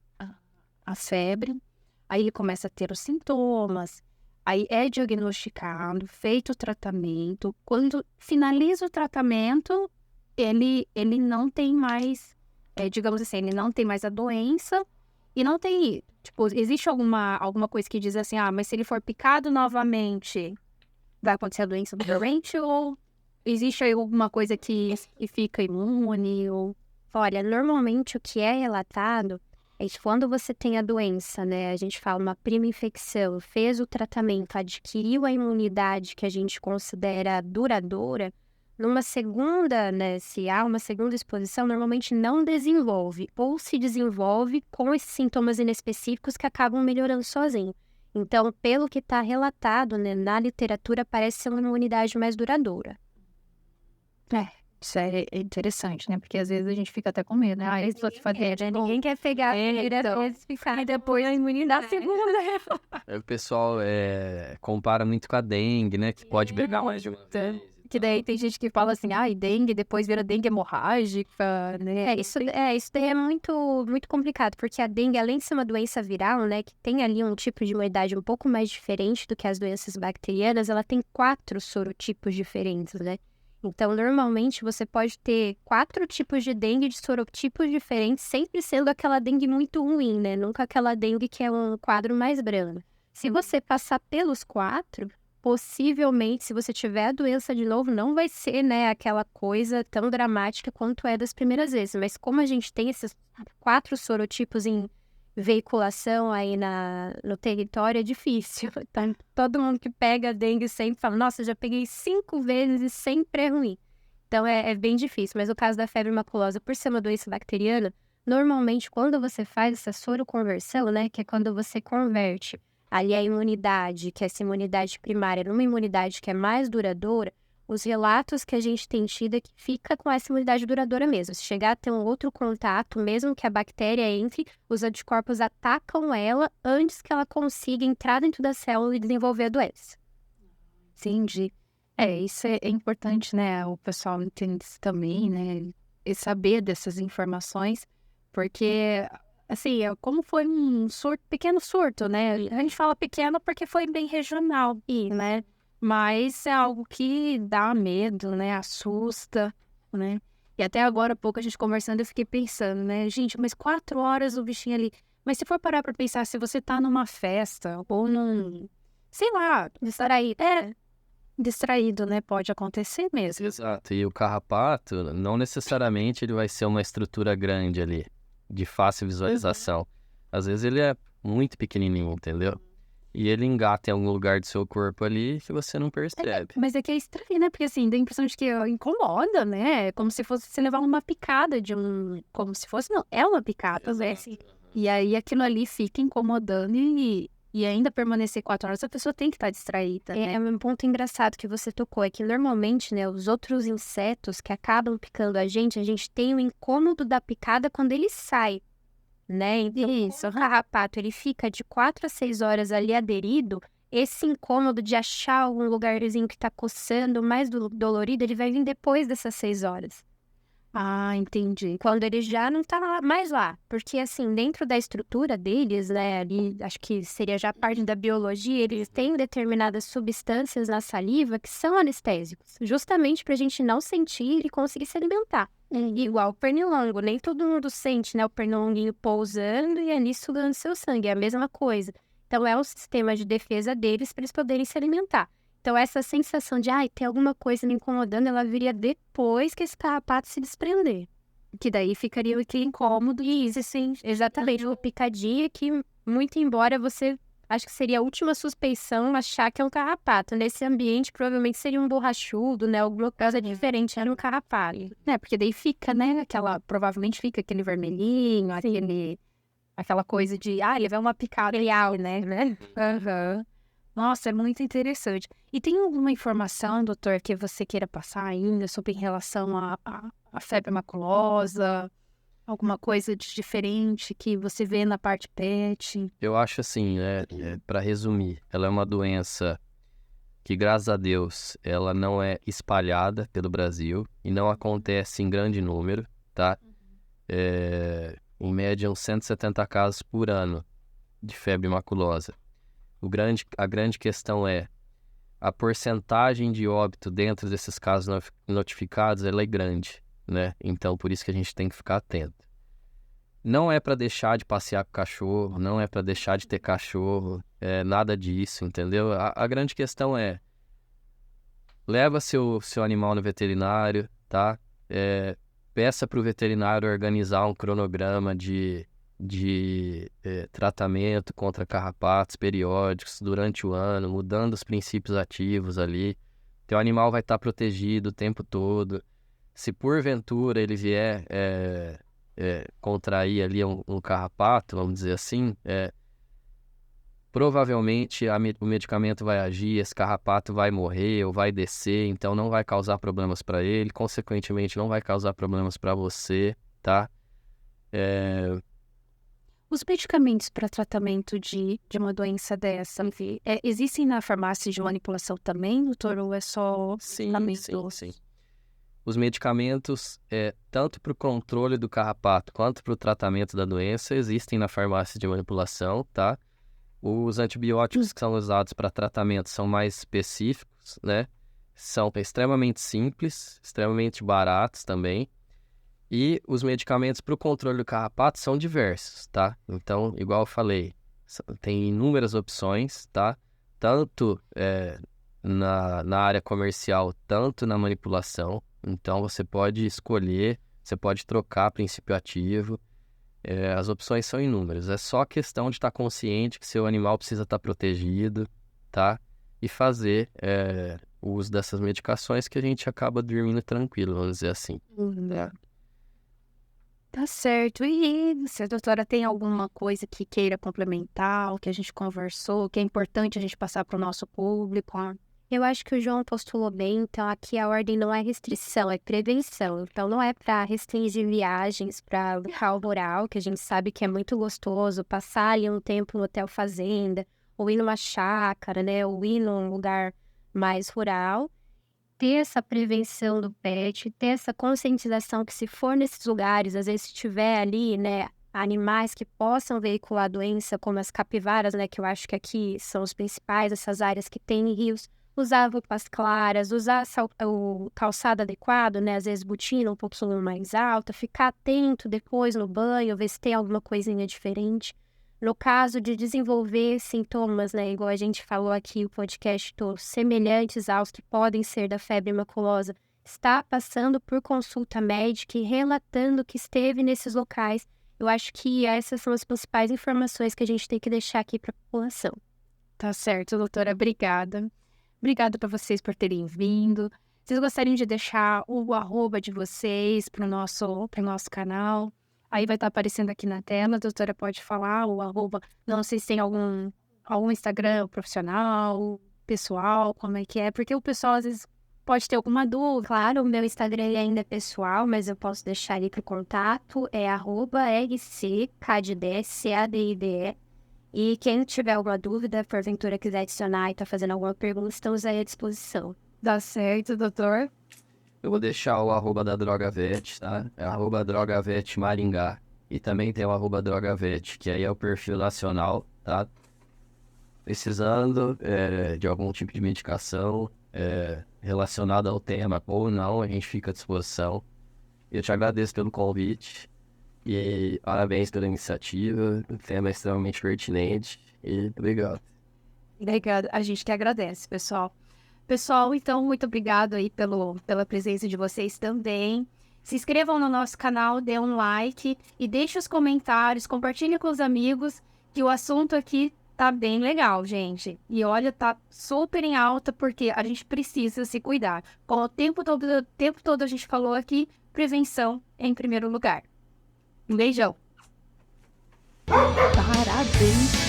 a febre, aí ele começa a ter os sintomas, aí é diagnosticado, feito o tratamento. Quando finaliza o tratamento, ele não tem mais, digamos assim, ele não tem mais a doença e não tem, tipo, existe alguma coisa que diz assim, mas se ele for picado novamente, vai acontecer a doença novamente, ou existe aí alguma coisa que fica imune, ou... Olha, normalmente o que é relatado é que quando você tem a doença, né, a gente fala uma prima infecção, fez o tratamento, adquiriu a imunidade que a gente considera duradoura, numa segunda, né, se há uma segunda exposição, normalmente não desenvolve, ou se desenvolve com esses sintomas inespecíficos que acabam melhorando sozinho. Então, pelo que está relatado, né, na literatura, parece ser uma imunidade mais duradoura. Isso é interessante, né? Porque às vezes a gente fica até com medo, né? Ninguém quer pegar a primeira vez e ficar depois a imunidade segunda. O pessoal compara muito com a dengue, né? Que pode pegar mais de uma vez. Que daí tem gente que fala assim, dengue, depois vira dengue hemorrágica, né? Isso daí é muito, muito complicado, porque a dengue, além de ser uma doença viral, né, que tem ali um tipo de imunidade um pouco mais diferente do que as doenças bacterianas, ela tem 4 sorotipos diferentes, né? Então, normalmente, você pode ter 4 tipos de dengue de sorotipos diferentes, sempre sendo aquela dengue muito ruim, né? Nunca aquela dengue que é um quadro mais brando. Se você passar pelos 4, possivelmente, se você tiver a doença de novo, não vai ser, né, aquela coisa tão dramática quanto é das primeiras vezes. Mas como a gente tem esses 4 sorotipos em veiculação aí no território, é difícil. Então, todo mundo que pega a dengue sempre fala, nossa, já peguei 5 vezes e sempre é ruim. Então, é bem difícil. Mas o caso da febre maculosa, por ser uma doença bacteriana, normalmente, quando você faz essa soroconversão, né, que é quando você converte ali a imunidade, que é essa imunidade primária, numa imunidade que é mais duradoura, os relatos que a gente tem tido é que fica com essa imunidade duradoura mesmo. Se chegar a ter um outro contato, mesmo que a bactéria entre, os anticorpos atacam ela antes que ela consiga entrar dentro da célula e desenvolver a doença. Entendi. Isso é importante, né? O pessoal entender isso também, né? E saber dessas informações, porque, assim, como foi um pequeno surto, né? A gente fala pequeno porque foi bem regional, né? mas é algo que dá medo, né? Assusta, né? E até agora, há pouco, a gente conversando, eu fiquei pensando, né? Gente, mas 4 horas o bichinho ali... Mas se for parar pra pensar, se você tá numa festa ou num... Sei lá, distraído, né? Pode acontecer mesmo. Exato. E o carrapato, não necessariamente ele vai ser uma estrutura grande ali, de fácil visualização. Às vezes ele é muito pequenininho, entendeu? E ele engata em algum lugar do seu corpo ali que você não percebe. Mas é que é estranho, né? Porque assim, dá a impressão de que incomoda, né? É como se fosse você levar uma picada de um... Como se fosse... Não, é uma picada, né? E aí aquilo ali fica incomodando e ainda permanecer 4 horas, a pessoa tem que estar distraída, né? É um ponto engraçado que você tocou, é que normalmente, né, os outros insetos que acabam picando a gente tem o incômodo da picada quando ele sai, né? Então, isso, o carrapato, ele fica de 4 a 6 horas ali aderido, esse incômodo de achar algum lugarzinho que tá coçando, mais dolorido, ele vai vir depois dessas 6 horas. Ah, entendi. Quando ele já não tá mais lá. Porque, assim, dentro da estrutura deles, né, ali, acho que seria já parte da biologia, eles têm determinadas substâncias na saliva que são anestésicos, justamente pra gente não sentir e conseguir se alimentar. Igual o pernilongo, nem todo mundo sente, né, o pernilonguinho pousando e ali sugando seu sangue, é a mesma coisa. Então, é um sistema de defesa deles para eles poderem se alimentar. Então, essa sensação de, tem alguma coisa me incomodando, ela viria depois que esse carrapato se desprender. Que daí ficaria aquele incômodo. Isso, sim, exatamente. Uma picadinha que, muito embora você... Acho que seria a última suspeição achar que é um carrapato. Nesse ambiente, provavelmente seria um borrachudo, né? Alguma coisa diferente, era um carrapato. É, porque daí fica, né? Provavelmente fica aquele vermelhinho, aquela coisa de, ele vai uma picada real, né? Aham. Nossa, é muito interessante. E tem alguma informação, doutor, que você queira passar ainda sobre em relação à febre maculosa? Alguma coisa de diferente que você vê na parte PET? Eu acho assim, para resumir, ela é uma doença que, graças a Deus, ela não é espalhada pelo Brasil e não acontece em grande número, tá? Em média, uns 170 casos por ano de febre maculosa. A grande questão é a porcentagem de óbito dentro desses casos notificados, ela é grande, né? Então, por isso que a gente tem que ficar atento. Não é para deixar de passear com cachorro, não é para deixar de ter cachorro, nada disso, entendeu? A grande questão é, leva seu animal no veterinário, tá? Peça para o veterinário organizar um cronograma de tratamento contra carrapatos periódicos durante o ano, mudando os princípios ativos ali. Teu animal vai estar protegido o tempo todo. Se porventura ele vier contrair ali um carrapato, vamos dizer assim, provavelmente o medicamento vai agir, esse carrapato vai morrer ou vai descer, então não vai causar problemas para ele, consequentemente não vai causar problemas para você, tá? Os medicamentos para tratamento de uma doença dessa, existem na farmácia de manipulação também, doutor, ou é só... Sim. Os medicamentos, tanto para o controle do carrapato quanto para o tratamento da doença, existem na farmácia de manipulação, tá? Os antibióticos que são usados para tratamento são mais específicos, né? São extremamente simples, extremamente baratos também. E os medicamentos para o controle do carrapato são diversos, tá? Então, igual eu falei, tem inúmeras opções, tá? Tanto na área comercial, tanto na manipulação. Então, você pode escolher, você pode trocar princípio ativo. As opções são inúmeras. É só questão de estar consciente que seu animal precisa estar protegido, tá? E fazer o uso dessas medicações que a gente acaba dormindo tranquilo, vamos dizer assim. Tá certo. E se a doutora tem alguma coisa que queira complementar, o que a gente conversou, que é importante a gente passar para o nosso público? Eu acho que o João postulou bem, então aqui a ordem não é restrição, é prevenção. Então não é para restringir viagens para local rural, que a gente sabe que é muito gostoso, passar ali um tempo no hotel fazenda, ou ir numa chácara, né, ou ir num lugar mais rural. Ter essa prevenção do pet, ter essa conscientização que se for nesses lugares, às vezes se tiver ali, né, animais que possam veicular a doença, como as capivaras, né, que eu acho que aqui são os principais, essas áreas que tem rios, usar roupas claras, usar o calçado adequado, né? Às vezes botina um pouquinho mais alta, ficar atento depois no banho, ver se tem alguma coisinha diferente. No caso de desenvolver sintomas, né? Igual a gente falou aqui, o podcast todo, semelhantes aos que podem ser da febre maculosa, está passando por consulta médica e relatando que esteve nesses locais. Eu acho que essas são as principais informações que a gente tem que deixar aqui para a população. Tá certo, doutora. Obrigada. Obrigada para vocês por terem vindo. Vocês gostariam de deixar o arroba de vocês para o nosso canal? Aí vai estar aparecendo aqui na tela. A doutora pode falar o arroba. Não sei se tem algum Instagram profissional, pessoal, como é que é. Porque o pessoal às vezes pode ter alguma dúvida. Claro, o meu Instagram ainda é pessoal, mas eu posso deixar ali para o contato. É @rccadide. E quem tiver alguma dúvida, porventura quiser adicionar e tá fazendo alguma pergunta, estamos aí à disposição. Dá certo, doutor? Eu vou deixar o arroba da DrogaVet, tá? É @DrogaVet Maringá. E também tem o @DrogaVet, que aí é o perfil nacional, tá? Precisando de algum tipo de medicação relacionada ao tema ou não, a gente fica à disposição. Eu te agradeço pelo convite. E parabéns pela iniciativa, o tema é extremamente pertinente e obrigado. Obrigada, a gente que agradece, pessoal. Pessoal, então, muito obrigado aí pela presença de vocês também. Se inscrevam no nosso canal, dê um like e deixe os comentários, compartilhe com os amigos, que o assunto aqui tá bem legal, gente. E olha, tá super em alta, porque a gente precisa se cuidar. Como o tempo todo a gente falou aqui, prevenção em primeiro lugar. Um beijão. Parabéns!